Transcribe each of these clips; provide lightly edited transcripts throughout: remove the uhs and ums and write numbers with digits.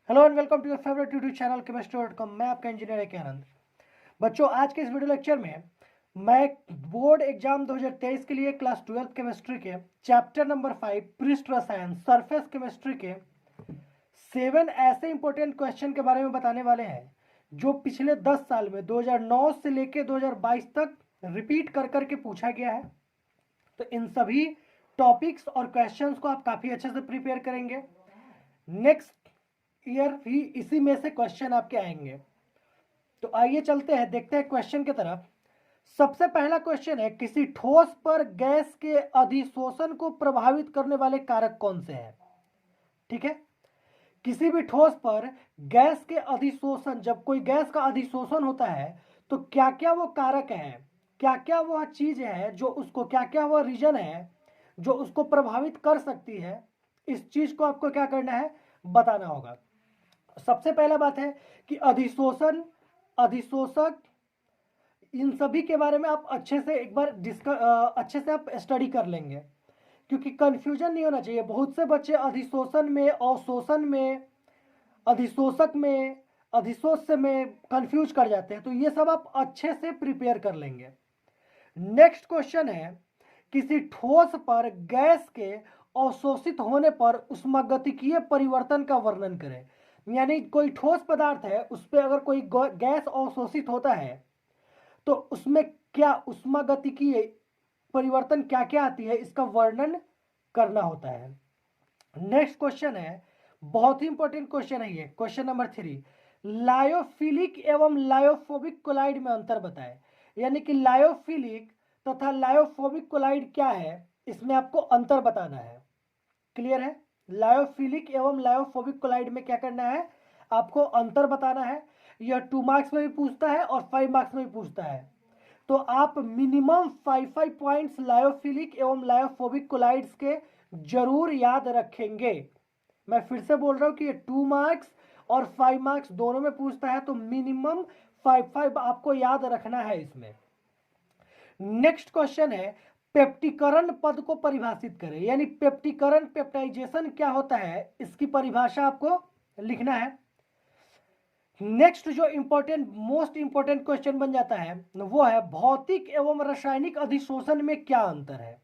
Hello and welcome to your favourite YouTube channel chemistry dot com. मैं आपका engineer के आनंद। बच्चों, आज के इस वीडियो लेक्चर में मैं बोर्ड एग्जाम 2023 के लिए क्लास 12 केमिस्ट्री के चैप्टर नंबर 5 पृष्ठ रसायन सरफेस केमिस्ट्री के 7 ऐसे इंपॉर्टेंट क्वेश्चन के बारे में बताने वाले हैं जो पिछले 10 साल में 2009 से लेकर 2022 तक रिपीट कर करके पूछा गया है। तो इन सभी टॉपिक्स और क्वेश्चंस को आप काफ़ी अच्छे से प्रिपेयर करेंगे। नेक्स्ट ईयर भी इसी में से क्वेश्चन आपके आएंगे। तो आइए चलते हैं, देखते हैं क्वेश्चन की तरफ। सबसे पहला क्वेश्चन है, किसी ठोस पर गैस के अधिशोषण को प्रभावित करने वाले कारक कौन से हैं। ठीक है, किसी भी ठोस पर गैस के अधिशोषण, जब कोई गैस का अधिशोषण होता है तो क्या क्या वो कारक है, क्या क्या वह चीज है जो उसको, क्या क्या वह रीजन है जो उसको प्रभावित कर सकती है। इस चीज को आपको क्या करना है, बताना होगा। सबसे पहला बात है कि अधिशोषण, अधिशोषक, इन सभी के बारे में आप अच्छे से एक बार अच्छे से आप स्टडी कर लेंगे, क्योंकि कंफ्यूजन नहीं होना चाहिए। बहुत से बच्चे अधिशोषण में, अवशोषण में, अधिशोषक में, अधिशोष में कंफ्यूज कर जाते हैं। तो ये सब आप अच्छे से प्रिपेयर कर लेंगे। नेक्स्ट क्वेश्चन है, किसी ठोस पर गैस के अवशोषित होने पर ऊष्मागतिकीय परिवर्तन का वर्णन करें। यानी कोई ठोस पदार्थ है, उस पर अगर कोई गैस अवशोषित होता है तो उसमें क्या ऊष्मागतिकीय परिवर्तन क्या क्या आती है, इसका वर्णन करना होता है। नेक्स्ट क्वेश्चन है, बहुत ही इंपॉर्टेंट क्वेश्चन है ये, क्वेश्चन नंबर 3। लायोफिलिक एवं लायोफोबिक कोलाइड में अंतर बताएं। यानी कि लायोफिलिक तथा लायोफोबिक कोलाइड क्या है, इसमें आपको अंतर बताना है। क्लियर है, लायोफिलिक एवं लायोफोबिक कोलाइड में क्या करना है, आपको अंतर बताना है। यह 2 मार्क्स में भी पूछता है और 5 मार्क्स में भी पूछता है। तो आप मिनिमम 5 पॉइंट्स लायोफिलिक एवं लायोफोबिक कोलाइड्स के जरूर याद रखेंगे। मैं फिर से बोल रहा हूं कि ये 2 मार्क्स और 5 मार्क्स दोनों में पूछता है, तो मिनिमम 5 आपको याद रखना है इसमें। नेक्स्ट क्वेश्चन है, पेप्टिकरण पद को परिभाषित करें। यानी पेप्टिकरण, पेप्टाइजेशन क्या होता है, इसकी परिभाषा आपको लिखना है। नेक्स्ट जो इंपॉर्टेंट, मोस्ट इंपॉर्टेंट क्वेश्चन बन जाता है वो है, भौतिक एवं रासायनिक अधिशोषण में क्या अंतर है।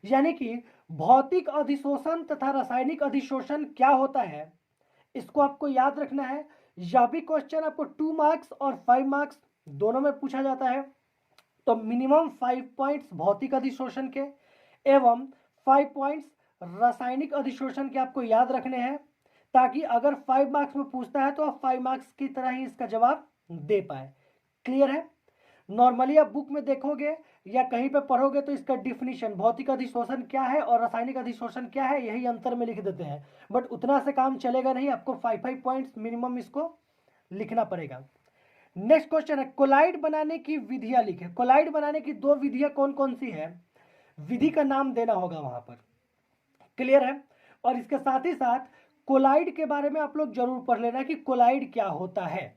यानी कि भौतिक अधिशोषण तथा रासायनिक अधिशोषण क्या होता है, इसको आपको याद रखना है। यह भी क्वेश्चन आपको 2 मार्क्स और 5 मार्क्स दोनों में पूछा जाता है। तो मिनिमम 5 पॉइंट्स भौतिक अधिशोषण के एवं 5 पॉइंट्स रासायनिक अधिशोषण के आपको याद रखने हैं, ताकि अगर 5 मार्क्स में पूछता है तो आप 5 मार्क्स की तरह ही इसका जवाब दे पाए। क्लियर है। नॉर्मली आप बुक में देखोगे या कहीं पे पढ़ोगे तो इसका डिफिनीशन, भौतिक अधिशोषण क्या है और रासायनिक अधिशोषण क्या है, यही अंतर में लिख देते हैं। बट उतना से काम चलेगा नहीं, आपको 5 पॉइंट्स मिनिमम इसको लिखना पड़ेगा। नेक्स्ट क्वेश्चन है, कोलाइड बनाने की विधियां लिखे। कोलाइड बनाने की 2 विधियां कौन कौन सी है, विधि का नाम देना होगा वहां पर। क्लियर है। और इसके साथ ही साथ कोलाइड के बारे में आप लोग जरूर पढ़ लेना कि कोलाइड क्या होता है,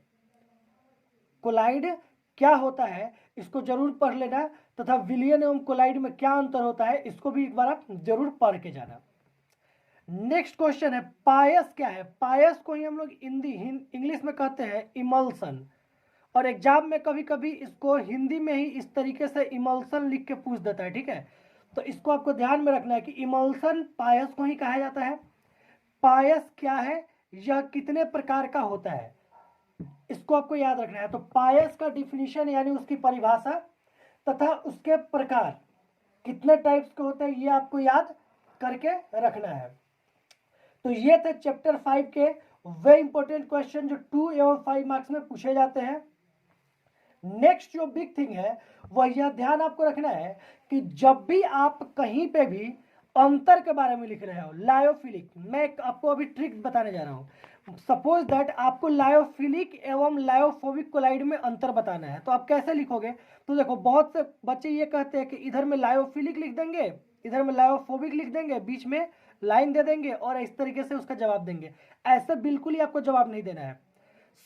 कोलाइड क्या होता है, इसको जरूर पढ़ लेना। तथा विलियन एवं कोलाइड में क्या अंतर होता है, इसको भी एक बार आप जरूर पढ़ के जाना। नेक्स्ट क्वेश्चन है, पायस क्या है। पायस को ही हम लोग इंग्लिश में कहते हैं इमल्सन, और एग्जाम में कभी कभी इसको हिंदी में ही इस तरीके से इमल्सन लिख के पूछ देता है। ठीक है, तो इसको आपको ध्यान में रखना है कि इमल्सन पायस को ही कहा जाता है। पायस क्या है, यह कितने प्रकार का होता है, इसको आपको याद रखना है। तो पायस का डिफिनीशन यानी उसकी परिभाषा तथा उसके प्रकार कितने टाइप्स के होते हैं, ये आपको याद करके रखना है। तो ये थे चैप्टर 5 के वे इंपॉर्टेंट क्वेश्चन जो 2 एवं 5 मार्क्स में पूछे जाते हैं। नेक्स्ट जो बिग थिंग है वह यह ध्यान आपको रखना है कि जब भी आप कहीं पे भी अंतर के बारे में लिख रहे हो, लायोफिलिक, मैं आपको अभी ट्रिक बताने जा रहा हूं। सपोज दैट आपको लायोफिलिक एवं लायोफोबिक कोलाइड में अंतर बताना है, तो आप कैसे लिखोगे। तो देखो, बहुत से बच्चे ये कहते हैं कि इधर में लायोफिलिक लिख देंगे, इधर में लायोफोबिक लिख देंगे, बीच में लाइन दे देंगे और इस तरीके से उसका जवाब देंगे। ऐसे बिल्कुल ही आपको जवाब नहीं देना है।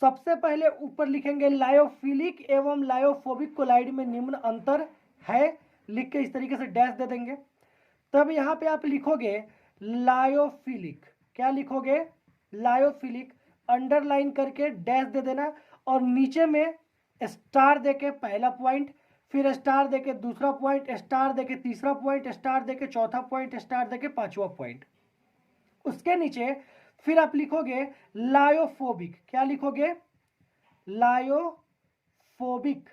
सबसे पहले ऊपर लिखेंगे लायोफिलिक एवं लायोफोबिक कोलाइड में निम्न अंतर है, लिख के इस तरीके से डैश दे देंगे। तब यहां पे आप लिखोगे लायोफिलिक, क्या लिखोगे, लायोफिलिक। अंडरलाइन करके डैश दे देना और नीचे में स्टार देके पहला पॉइंट, फिर स्टार देके दूसरा पॉइंट, स्टार देके तीसरा पॉइंट, स्टार देके चौथा पॉइंट, स्टार देके पांचवा पॉइंट। उसके नीचे फिर आप लिखोगे लायोफोबिक। क्या लिखोगे? लायोफोबिक।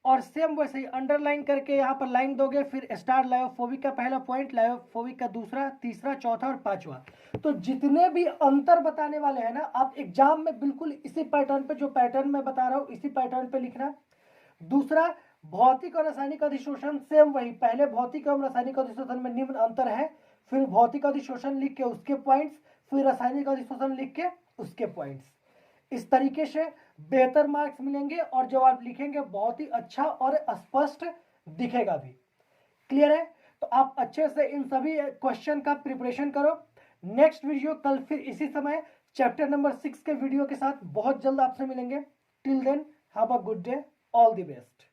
और सेम वैसे ही अंडरलाइन करके यहाँ पर लाइन दोगे, फिर स्टार लायोफोबिक का पहला पॉइंट, लायोफोबिक का दूसरा, तीसरा, चौथा और पांचवा। तो जितने भी अंतर बताने वाले हैं ना, आप एग्जाम में बिल्कुल इसी पैटर्न पे, जो पैटर्न मैं बता रहा हूँ इसी पैटर्न पे लिखना। दूसरा, भौतिक और रासायनिक अधिशोषण, सेम वही, पहले भौतिक एवं रासायनिक अधिशोषण में निम्न अंतर है, फिर भौतिक अधिशोषण लिख के उसके पॉइंट्स, फिर रासायनिक अधिशोषण लिख के उसके पॉइंट्स। इस तरीके से बेहतर मार्क्स मिलेंगे और जब आप लिखेंगे बहुत ही अच्छा और स्पष्ट दिखेगा भी। क्लियर है? तो आप अच्छे से इन सभी क्वेश्चन का प्रिपरेशन करो। नेक्स्ट वीडियो कल फिर इसी समय चैप्टर नंबर 6 के वीडियो के साथ बहुत जल्द आपसे मिलेंगे। Till then have a good day, all the best.